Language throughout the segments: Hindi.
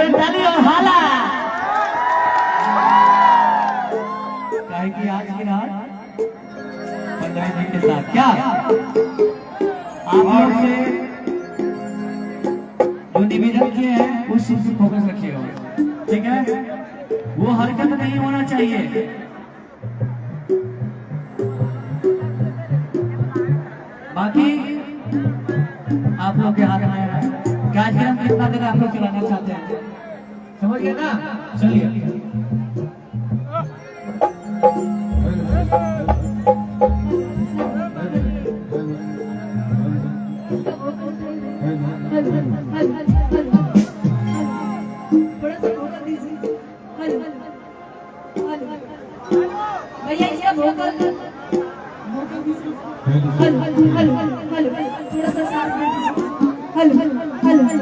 ताली और हाला कि आज की रात 15 जी के साथ क्या आप लोग से जो निवेदन किए हैं उस चीज पर फोकस रखिएगा, ठीक है? वो हरकत नहीं होना चाहिए। बाकी आप लोग के हाथ में है कार्यक्रम कितना देर आप लोग चलाना चाहते हैं, समझ गए ना? चलिए भैया इसका भोकल थोड़ा सा साथ में हल हल हल हल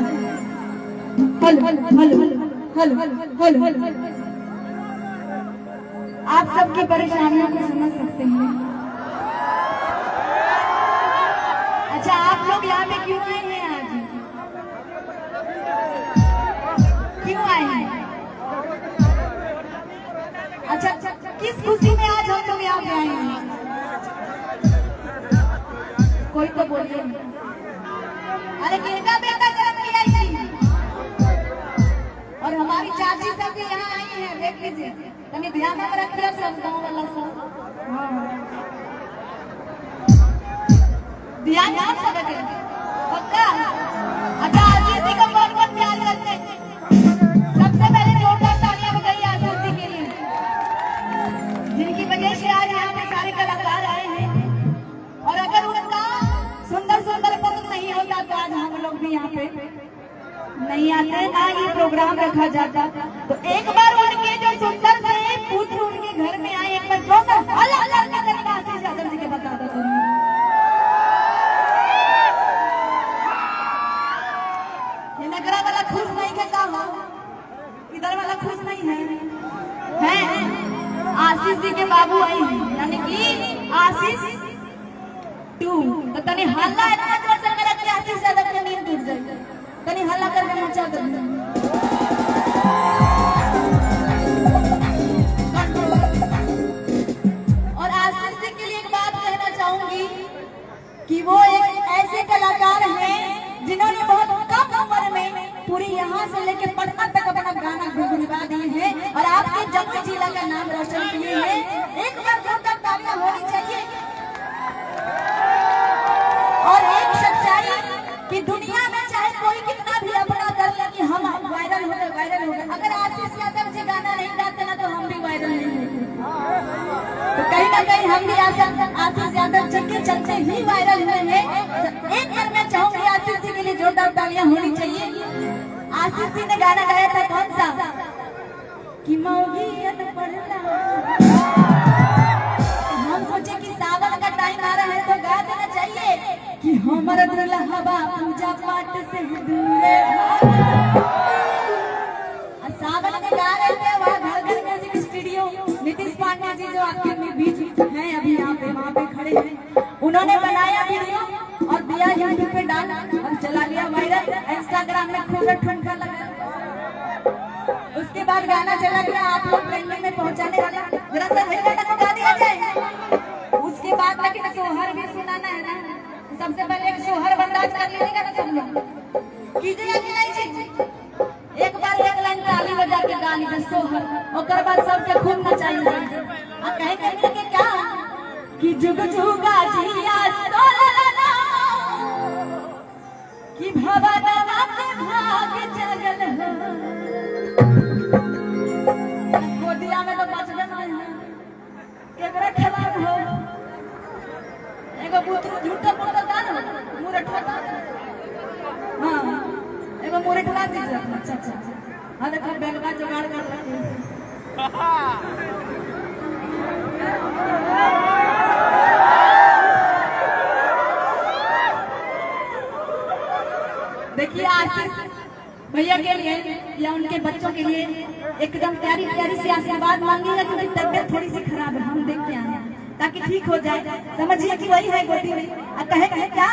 हल हल हल हल हल। आप सबकी परेशानियों को समझ सकते हैं। अच्छा, आप लोग यहाँ पे क्यों आए हैं? आज क्यों आए हैं? अच्छा, किस खुशी में आज हम लोग यहाँ पे आए हैं? कोई तो बोलिए। अरे किनका बेटा जन्म लिया इसी? और हमारी चाची सब भी यहाँ आई हैं, देख लीजिए। तनी ध्यान में रखिए सब गाँव वाला सब। ध्यान से रखिए पक्का। अच्छा, आशीष जी को बहुत बहुत प्यार करते हैं। सबसे पहले जोरदार तालियां बजाइए आशीष जी के लिए, जिनकी वजह से आज यहाँ पे सारे कलाकार आए हैं। और अगर उनका सुंदर सुंदर पत्र नहीं होता तो आज हम लोग भी यहाँ पे नहीं आते, ना ये प्रोग्राम रखा जाता। तो एक बार उनके जो सुंदर से पुत्र उनके घर में आए, एक बार जोरदार अलग का तरीका आशीष यादव जी के बता दो। ये नगरा वाला खुश नहीं है, क्या हो? इधर वाला खुश नहीं है? आशीष जी के बाबू आई हैं, यानी कि आशीष 2। तो तनी हल्ला इतना जोर से करा कि आशीष यादव की नींद टूट जाए। तनी हल्ला करके मचा दो। और आशीष जी के लिए एक बात कहना चाहूंगी कि वो एक ऐसे कलाकार हैं जिन्होंने बहुत कम उम्र में पूरी यहाँ से लेकर पटना तक अपना गाना गुनगुना दिए हैं और आपके जम्मू जिला का नाम रोशन किए हैं। एक बार जोरदार तालियां होनी चाहिए। और एक सच्चाई कि दुनिया में चाहे कोई कितना भी अपना कर ले कि हम वायरल हो गए, अगर आशीष यादव जी गाना नहीं गाते ना तो हम भी वायरल नहीं होते। तो कहीं ना कहीं हम भी आशीष यादव जी के चलते ही वायरल हुए हैं। तो एक बार मैं चाहूंगी आशीष जी के लिए जोरदार तालियां होनी चाहिए। आशीष जी ने गाना गाया था कौन सा? कि मौगी अनपढ़। हम सोचे कि सावन का टाइम आ रहा है तो गा देना चाहिए कि हमर दुल्हबा पूजा पाठ से दूरे। सावन में गा रहे थे वहाँ घर घर म्यूजिक स्टूडियो नीतीश पांडे जी जो आपके बीच हैं अभी यहाँ पे वहाँ पे खड़े हैं, उन्होंने बनाया वीडियो और दिया यूट्यूब पे डाला और चला लिया वायरल। इंस्टाग्राम में खूब ठुमका लगा। उसके बाद गाना चला गया, आप लोग ट्रेंडिंग में पहुंचाने वाले जरा सा गाना गा दिया जाए। उसके बाद लेकिन सोहर भी सुनाना है ना, सबसे पहले एक सोहर बंदाज कर लीजिएगा ना सब लोग, कीजिएगा कि नहीं जी? एक बार एक लाइन ताली बजा के गा लीजिए सोहर, और बाद सबके खूब नचाइए। और कहेंगे कि क्या कि जुग जुगा जिया सोलना कि भवनवा के भाग जगल गोदिया में तो बचबे नहीं है, एकरा खिलाफ हो एगो झूठा बोलता था ना मुरठा था। हाँ एगो मुरठा दीजिए। अच्छा अच्छा हाँ देखो बेलगा जुगाड़ कर रखे हैं। देखिए आशीष भैया के लिए या उनके बच्चों के लिए एकदम प्यारी प्यारी सी आशीर्वाद मांगिएगा क्योंकि तबियत थोड़ी सी खराब है, हम देख के आए हैं ताकि ठीक हो जाए। समझिए कि वही है गोदी में कहे क्या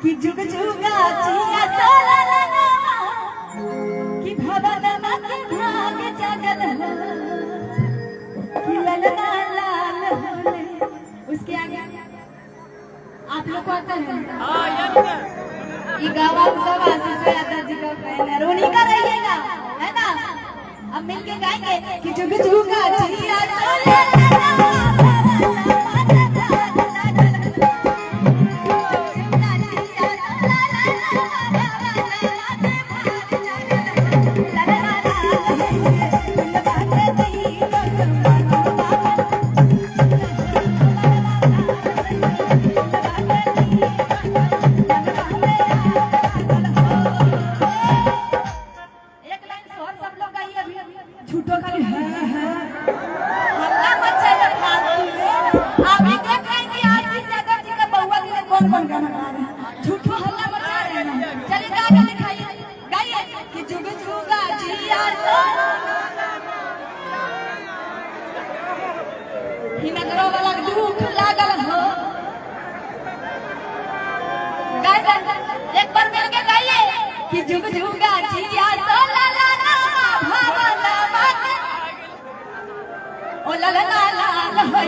कि जुग जुगा जिया चला लगा कि भवन के भाग जागल कि ललना लाल होले। उसके आगे आप लोग को आता है ये गावा सब आशीष यादव जी का फैन है, रोनी का रहिएगा है ना। अब मिलके गाएंगे कि जुग जुगा जिया चला झूठो खाली है हल्ला मत चला फालतू में। आप भी देख रहे हैं कि आज भी यादव जी का बउआ जी ने कौन कौन गाना गा रहे हैं, झूठो हल्ला मचा रहे हैं। चलिए गा के दिखाइए, गाइए कि जुग जुगा जिया हिनकरो वाला दुख लागल हो। गाइए एक बार मिलके गाइए कि जुग जुगा जिया ला ला ला ओ ला ला ला ला होय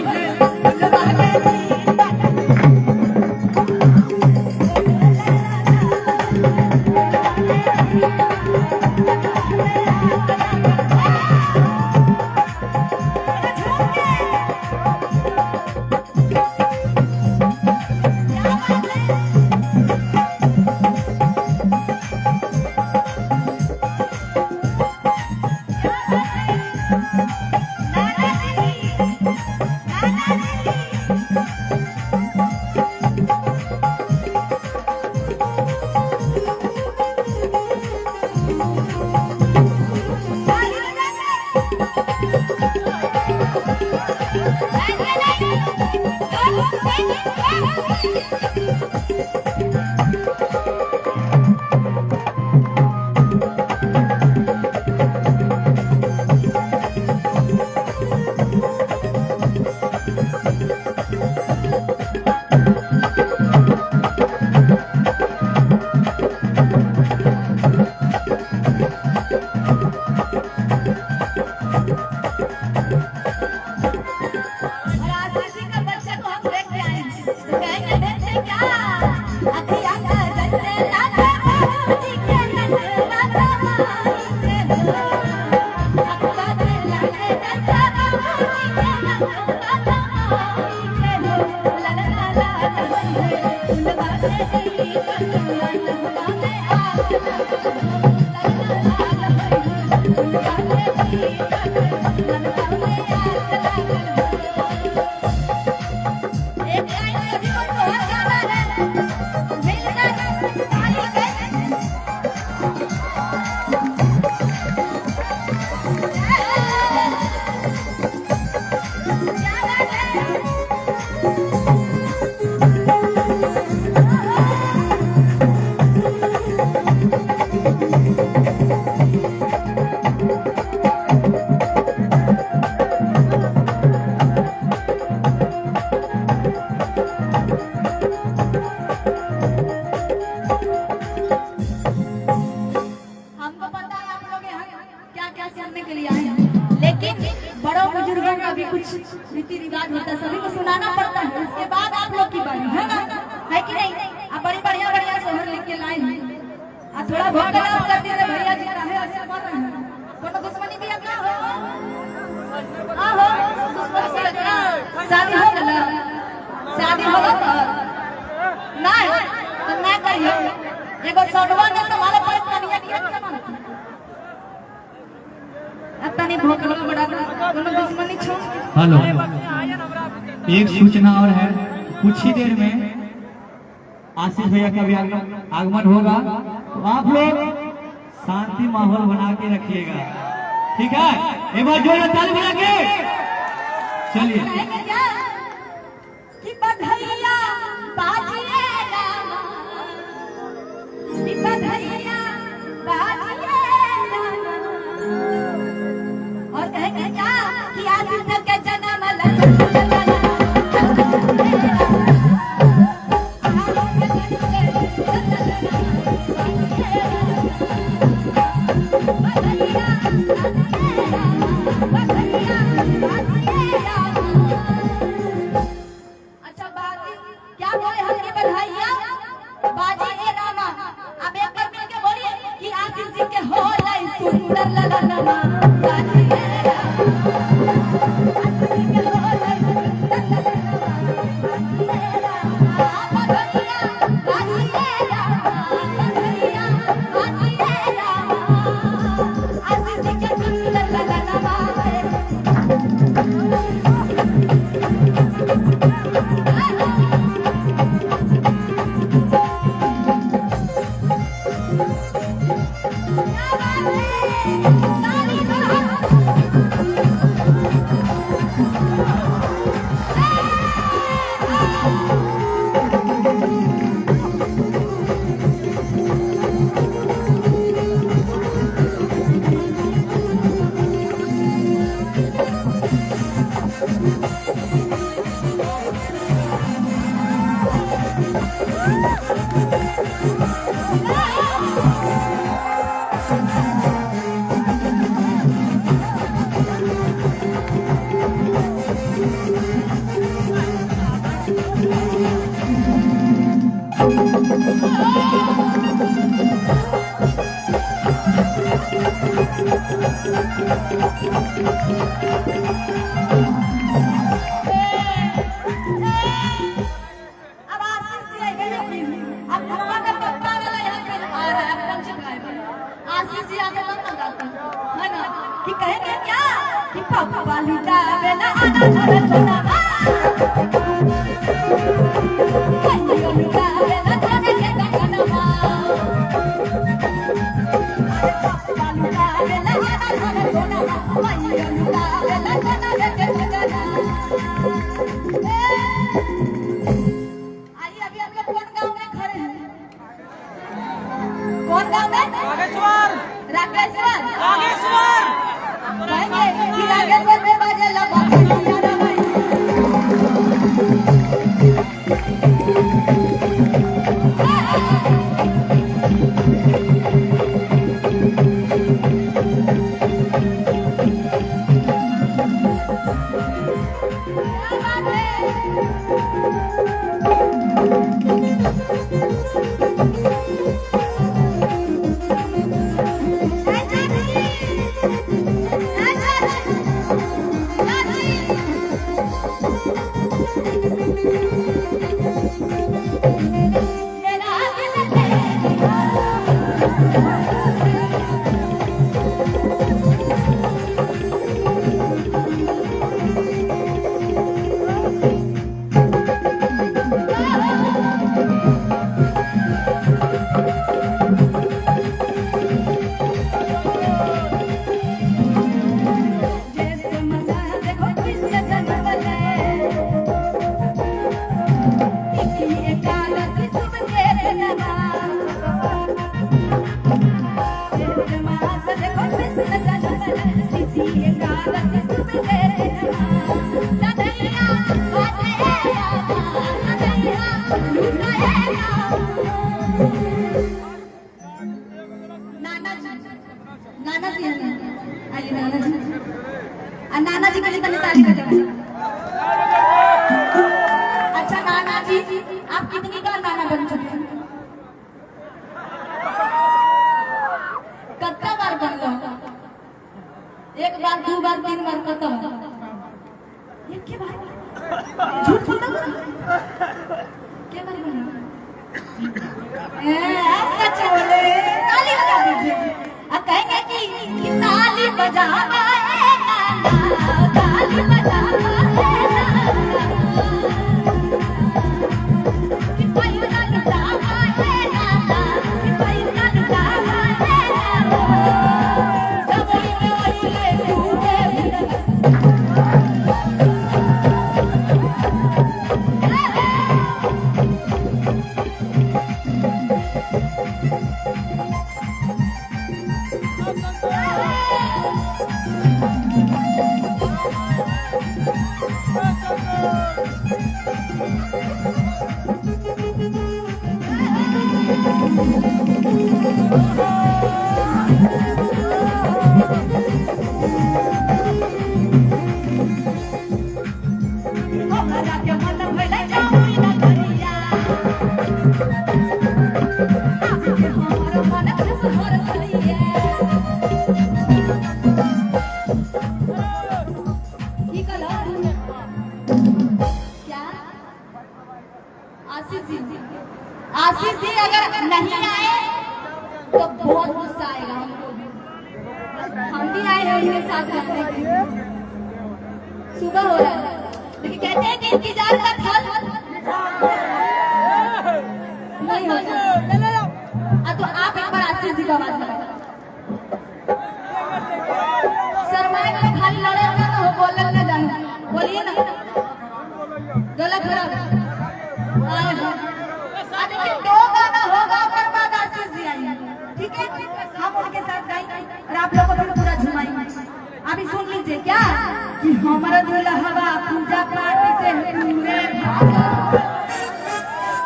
रीति रिवाज होता है, सभी को सुनाना पड़ता है। उसके बाद आप लोग की बारी है ना, है कि नहीं। अब बड़ी बढ़िया बढ़िया सोहर लिख के लाए हैं, अब थोड़ा बहुत कर दिए भैया जी का है ऐसे बात है। कोनो दुश्मनी भी अपना हो आहो शादी हो गया, शादी हो गया नहीं तो मैं कहियो एगो सडवा ने तुम्हारे पर कनिया दिया समान अपनी भोकलो बड़ा कोनो दुश्मनी छोड़। हेलो, एक सूचना और है, कुछ ही देर में आशीष भैया का भी आगमन होगा, तो आप लोग शांति माहौल बना के रखिएगा, ठीक है? एक बार जोर ताली बजा के चलिए। कि बधाइयाँ बाजिए रामा, कि बधाइयाँ बाजिए रामा, और कहेंगे क्या कि आशीष के जन्म नाना जी के लिए तनी ताली बजाओ। अच्छा नाना जी, आप कितनी बार नाना बन चुके हैं? कितना बार बन लो? एक बार, दो बार, तीन बार, कत एक के बार झूठ बोल क्या बार बना? सच बोले, ताली बजा दीजिए। अब कहेंगे कि ताली बजा ताली बजा कि हमरा के मन भइले जाऊरी ना करिया हमरा मन खुश भर करिया की कलर क्या आशीष जी अगर नहीं आए तो बहुत गुस्सा आएगा हमको भी। हम भी आए हैं उनके साथ रहने के लिए। सुबह हो रहा है लेकिन कहते हैं कि इंतजार का फल नहीं होता। तो आप एक बार आशीष जी का बात करें। शर्माए में खाली लड़े होना तो बोलने न जाना, बोलिए ना गलत खराब देखिए 2 गाना होगा और बाद आशीष जी आएंगे, ठीक है? हम उनके साथ गाएंगे और आप लोगों को भी पूरा झुमाएंगे। अभी सुन लीजिए क्या कि हमारा दुल्हवा पूजा पाठ से दूरे भागा,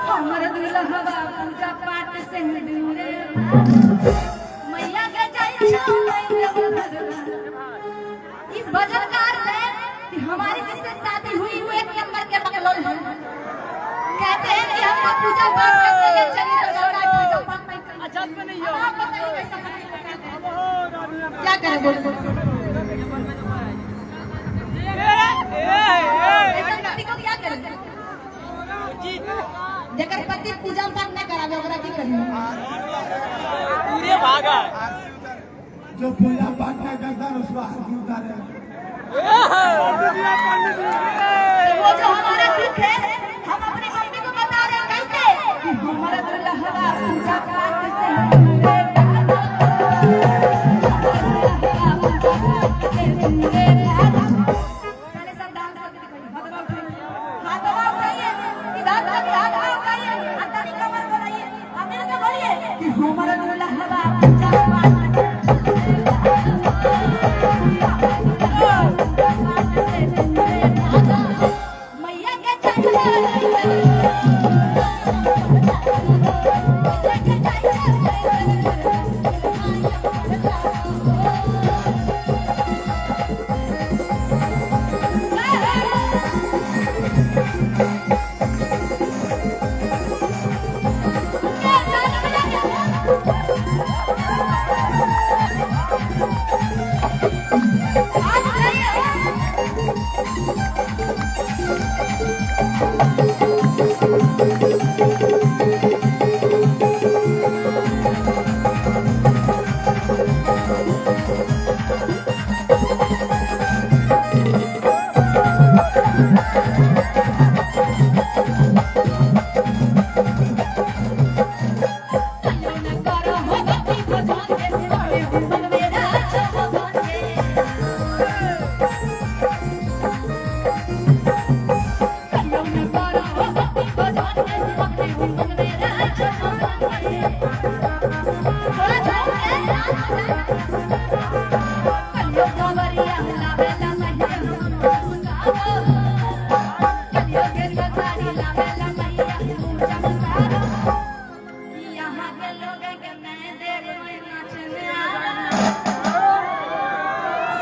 हमारा दुल्हवा पूजा पाठ से दूरे मैया के जय छो मैया भगवान। इस भजन का अर्थ है कि हमारी जिससे शादी हुई वो 1 नंबर के बकलोल है। कहते हैं कि हमको पूजा पाठ करते हैं, चलिए तो पूजा पाठ नहीं करते। अच्छा तो नहीं हो, आप बताइए कैसा क्या करें बोलो। क्या करें जगह पति पूजा पाठ न करावे ओकरा की करिए पूरे भागा जो पूजा पाठ न करता उसको हाथ उतारे। वो जो हमारा दुख है हम अपनी मम्मी को बता रहे हैं कैसे कि हमारा दुल्हवा पूजा पाठ से हमारा दुल्हवा पूजा पाठ मैया के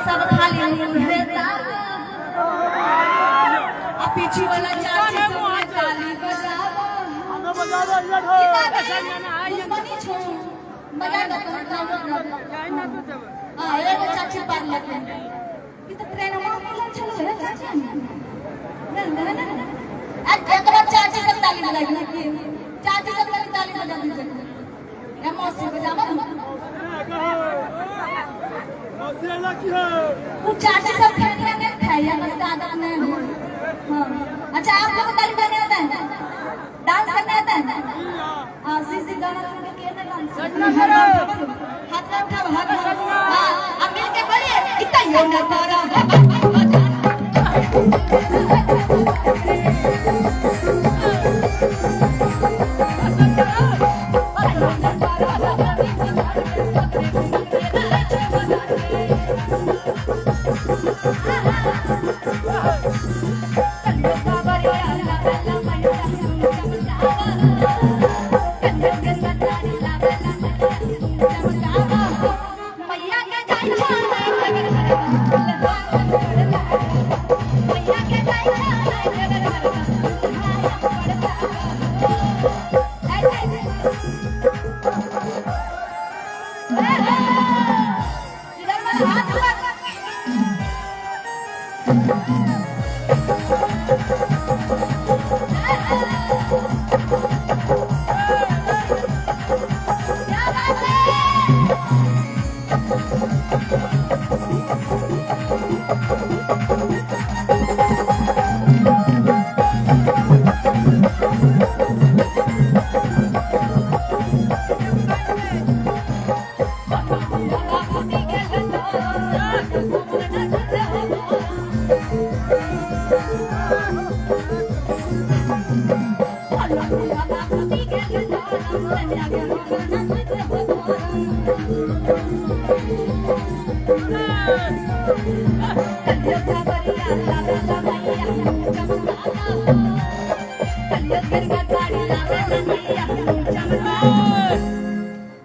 सब खाली पीछे वाला चाची सबने ताली बजावा एगो चाची पार लगे ई तो ट्रेन में मिलन चलो है चाची एकरा चाची सब ताली बजाई चाची सब ताली बजा दीजिए ए मौसी बजावा वो चाची सब खाने में खाया बस आदत नहीं हो। हाँ अच्छा आप लोग ताली बजाने आता है डांस करने आता है आशीष जी गाना सुन के कैसे डांस हाथ में उठा हाथ हां अब मिल के बोलिए इतना यो ना तारा la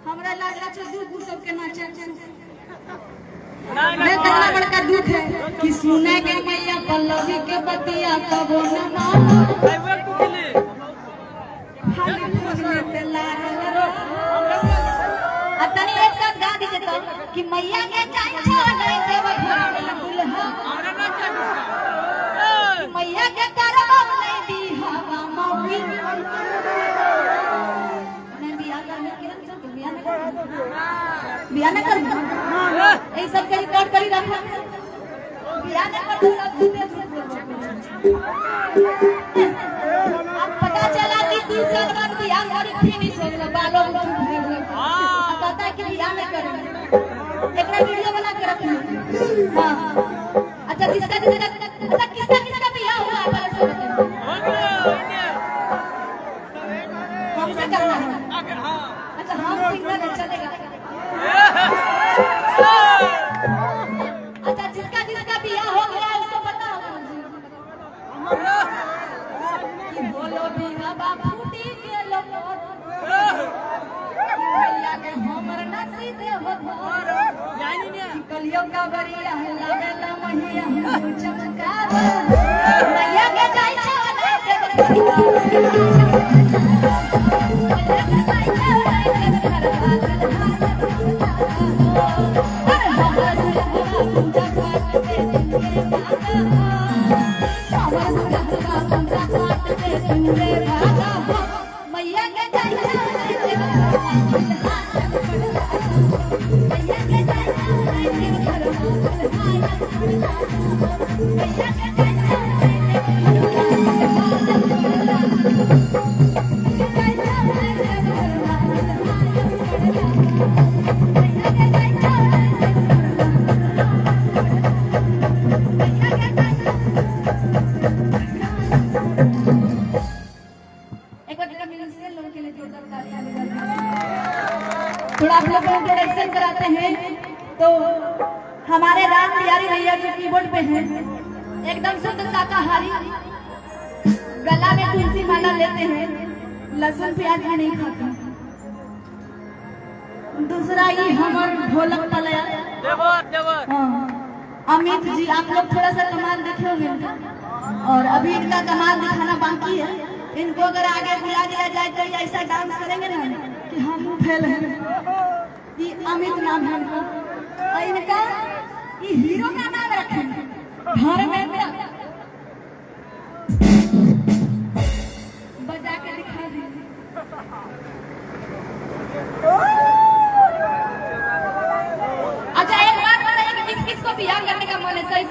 हमरा लागला छ दुख सबके नाचे मैं कितना बड़का दुख है कि सुने के मैया पल्लवी के बतिया कबो न मानो खाली खोजले पे लागल तनी एक साथ गा दीजिए तो कि मैया के जाई छोड़े देव घर में दुल्हा मैया के करबो नहीं दी हवा मौकी मैं बियाह करने के लिए बियाह न कर ए सब के रिकॉर्ड करी रखा बियाह न कर सब सुते अब पता चला कि 3 साल बाद बियाह करी फिनिश हो गया बालों पता है कि बियाह में करेंगे एकरा वीडियो बना के रखना हां अच्छा किसका बियाह हुआ है पहले से बताओ हमसे करना है अच्छा हम सिंगल है चलेगा अच्छा जिसका बियाह हो गया उसको पता होगा कि बोलो बिना बाबू टी के लोग भैया के हमर नसीब हो जानी ने कलियो का बरिया लागला महिया चमकावा मैया के जाई छोड़े मैया के जाई थोड़ा आप लोग इंट्रोडक्शन कराते हैं तो हमारे राम बिहारी भैया जो कीबोर्ड पे हैं एकदम शुद्ध शाकाहारी गला में तुलसी माला लेते हैं लहसुन प्याज भी नहीं खाते दूसरा ये हमार ढोलक तलया अमित जी आप लोग थोड़ा सा कमाल देखे होंगे और अभी इनका कमाल दिखाना बाकी है इनको अगर आगे बुला दिया जाए तो ऐसा डांस करेंगे ना कि हम फेल हैं ये अमित नाम है इनका और इनका ये हीरो का नाम रखेंगे घर में बजा के दिखा दीजिए अच्छा एक बात बताइए कि किसको बियाह करने का मन है सही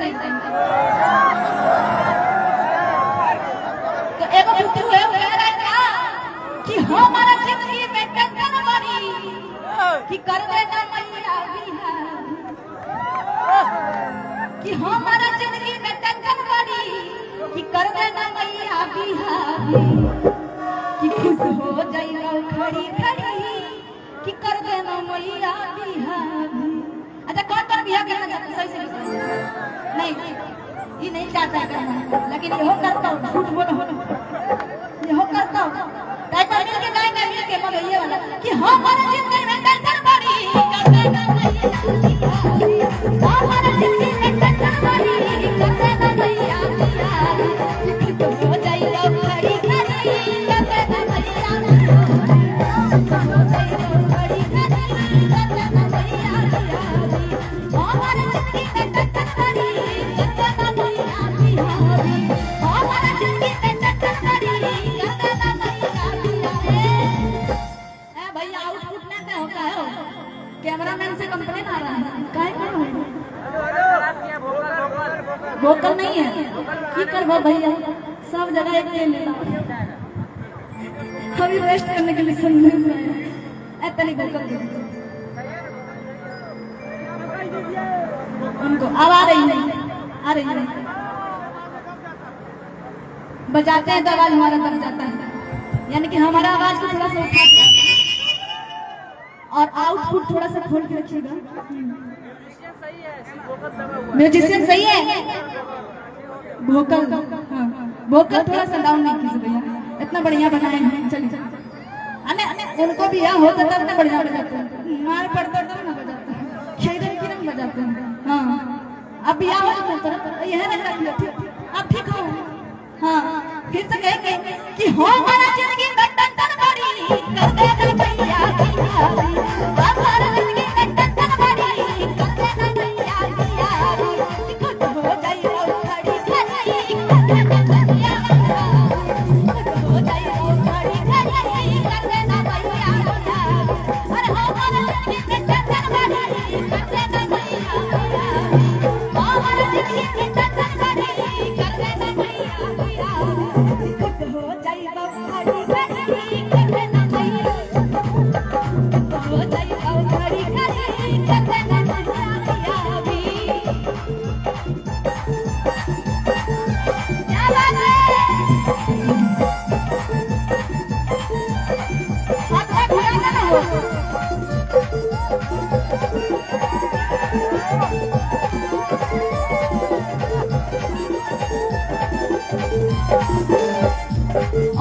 तो एगो पुत्र है वो कह रहा है क्या कि हमारा जिंदगी में टेंशन बड़ी कि कर देना मैया बिहार कि हमारा जिंदगी में टेंशन बड़ी कि कर देना मैया बिहार कि खुश हो जाइयो खड़ी खड़ी कि कर देना मैया बिहार अच्छा कौन बियाह करना चाहता सही से नहीं ये नहीं चाहता करना लेकिन यहो करता हूँ झूठ बोलो यहो करता हूँ कैसा मिल के गाएंगे मिल के मगर ये वाला कि हमारे जिंदगी में टेंशन बड़ी करते ना हमारे जिंदगी में टेंशन बड़ी करते ना मैया बिहार हो जाइयो खड़ी खड़ी करते ना मैया हो जाइयो खड़ी खड़ी करते ना मैया हमारे जिंदगी में टेंशन बड़ी करते ना मैया बिहार हमारे जिंदगी में टेंशन बड़ी करते ना मैया बिहार भैया आउटपुट ना क्या होता है कैमरामैन से कंप्लेन आ रहा है काहे कर वोकल नहीं है की करबो भैया सब जगह एक ले लेना अभी रेस्ट करने के लिए सुनने में इतनी वोकल उनको अब आ रही नहीं बजाते हैं तो आवाज हमारा बन जाता है यानी कि हमारा आवाज को थोड़ा सा उठा के और आउटपुट थोड़ा सा खोल के रखिएगा। म्यूजिशियन सही है, वोकल हाँ वोकल थोड़ा सा डाउन नहीं कीजिए भैया, इतना बढ़िया बनाए हैं। चलिए उनको भी यहाँ होता तब ना बढ़िया बजाते हैं, मार पड़ता तब ना बजाते हैं, खैरन की रंग बजाते हैं। हाँ अब भी यहाँ हो यह लग रहा है अब ठीक हो। हाँ फिर से कहेंगे कि हो हमारा जिंदगी में टन बड़ी कर देना भैया हमारा जिंदगी में टन बड़ी कर देना भैया खुद हो जाए और खड़ी खड़ी कर देना भैया खुद हो जाए और खड़ी खड़ी कर देना भैया अरे हमारा जिंदगी में टन बड़ी कर देना भैया हमारा जिंदगी में टन बड़ी कर देना भैया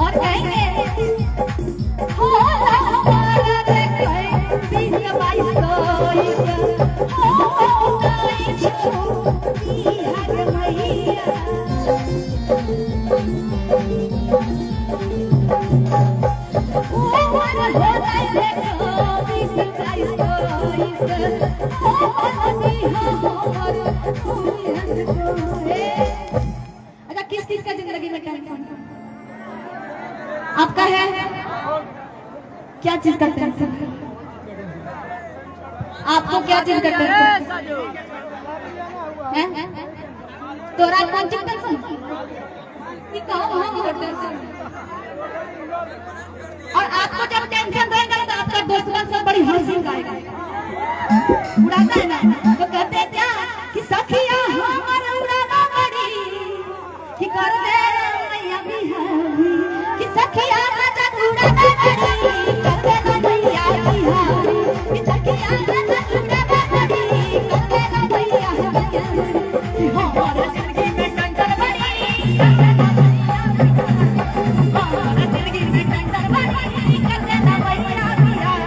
और कहेंगे हो हमारा अच्छा किस किस का जिंदगी में टेंशन आपका है? क्या चीज का टेंशन आपको? क्या चीज का टेंशन है? तोरा कौन चीज टेंशन? और आपको जब टेंशन रहेगा तो आपका दोस्त सब बड़ी हंसी गाएगा, उड़ाता है ना, तो कहते हैं क्या कि सखिया हमारा उड़ाना बड़ी कि कर दे मैया भी है कि सखिया राजा उड़ाना बड़ी कर दे मैया भी है कि सखिया राजा उड़ाना बड़ी कर दे मैया भी है कि हमारा जिंदगी में टंकर बड़ी हमारा जिंदगी में टंकर बड़ी कर दे मैया भी है।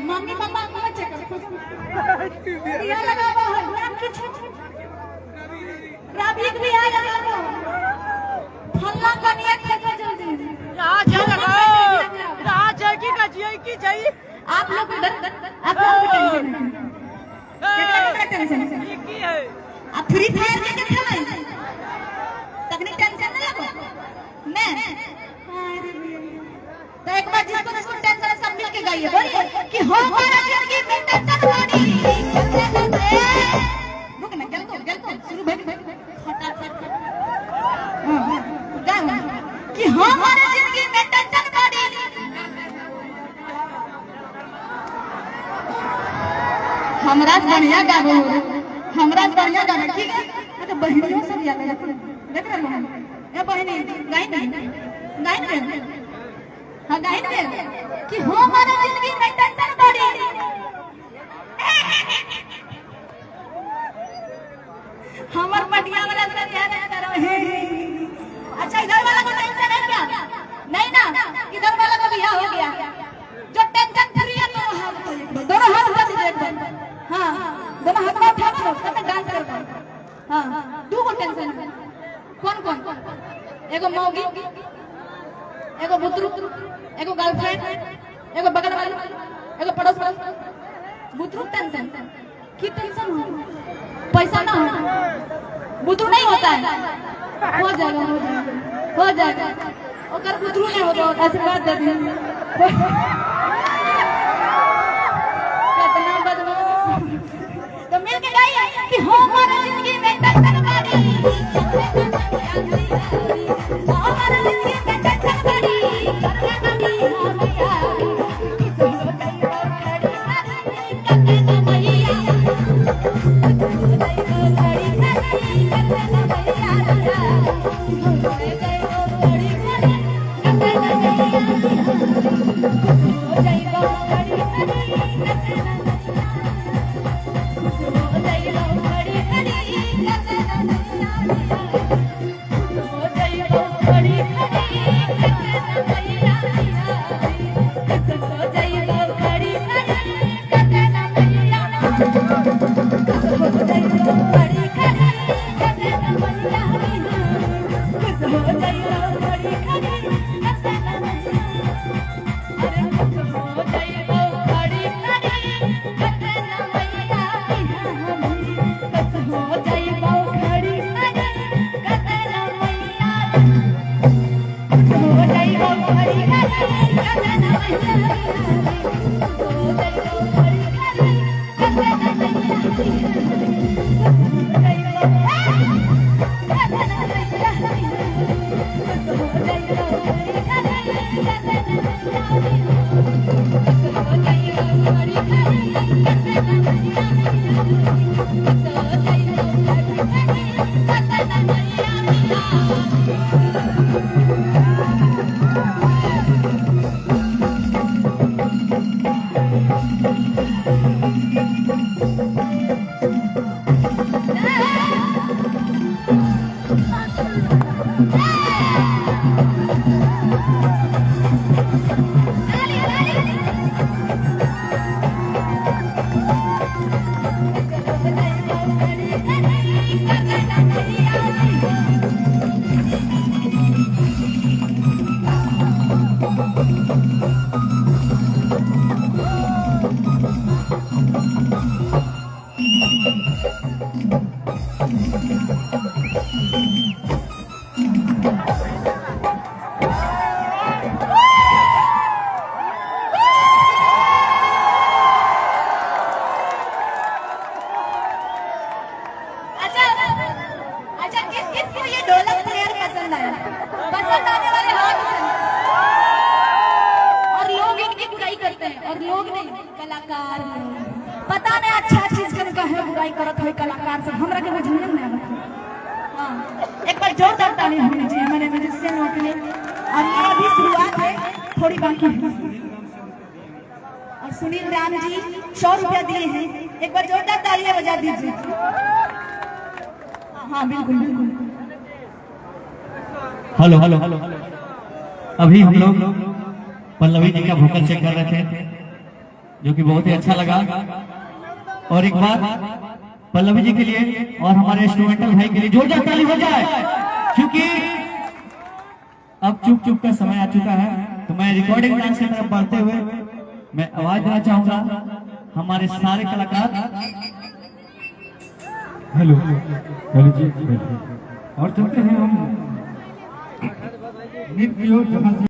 मम्मी पापा को चेक दिया लगा हुआ है नाम कुछ राबिक भी आ जाएगा फल्ला कनिया के जल्दी राज की चाहिए आप लोग टेंशन है आप फ्री फायर में खेल रहे हैं तकनीक टेंशन नहीं लगो मैं तो एक बार जिसको टेंशन है सब मिलके गाइए बोलिए कि हो हमारा जिंदगी में टेंशन बड़ी रुक ना गल को शुरू भाई फटाफट गाओ कि हो हमारा जिंदगी में टेंशन बड़ी हमरा बढ़िया गाओ हमरा बढ़िया गाना ठीक है तो बहनियों सब याद देख रहे हो ये बहनी गाई नहीं गाइन दे हाँ गाइन दे कि हो हमारा जिंदगी में टेंशन बड़ी हमार पटिया वाला से ध्यान करो हे अच्छा इधर वाला को टेंशन है क्या नहीं ना इधर वाला का बियाह हो गया जो टेंशन फ्री है दोनों हाथ उठा दीजिए एकदम हाँ दोनों हाथ उठा दो तब डांस कर पाओ हाँ दो को टेंशन है कौन कौन एगो मौगी एगो बुतरू एगो गर्लफ्रेंड एगो बगल वाली एगो पड़ोस वाली बुतरू टेंशन की टेंशन हो पैसा ना हो बुतरू नहीं होता है हो जाएगा ओकर बुतरू नहीं होगा आशीर्वाद दे दी कितना बदमाश तो मिल के गाइए कि हो हमारी जिंदगी में टेंशन बड़ी हमारी जिंदगी में टेंशन बड़ी करना नहीं हो गया किसी को कहीं और खड़ी करने ना भैया कलाकार पता नहीं अच्छा चीज के कहे बुराई करत है कलाकार सब हमरा के बुझने नहीं आवे हां एक बार जोरदार ताली होनी चाहिए हमारे म्यूजिशियनों के लिए और ये अभी शुरुआत है थोड़ी बाकी है और सुनील राम जी 100 रुपया दिए हैं एक बार जोरदार तालियां बजा दीजिए हां बिल्कुल बिल्कुल हेलो अभी हम लोग पल्लवी जी का वोकल चेक कर रहे थे जो कि बहुत ही अच्छा लगा और एक बार पल्लवी जी के लिए और हमारे इंस्ट्रूमेंटल भाई के लिए जोरदार ताली हो जाए क्योंकि अब चुप का समय आ चुका है तो मैं रिकॉर्डिंग डांस की तरफ बढ़ते हुए मैं आवाज देना चाहूंगा हमारे सारे कलाकार हेलो जी और चलते हैं हम नृत्य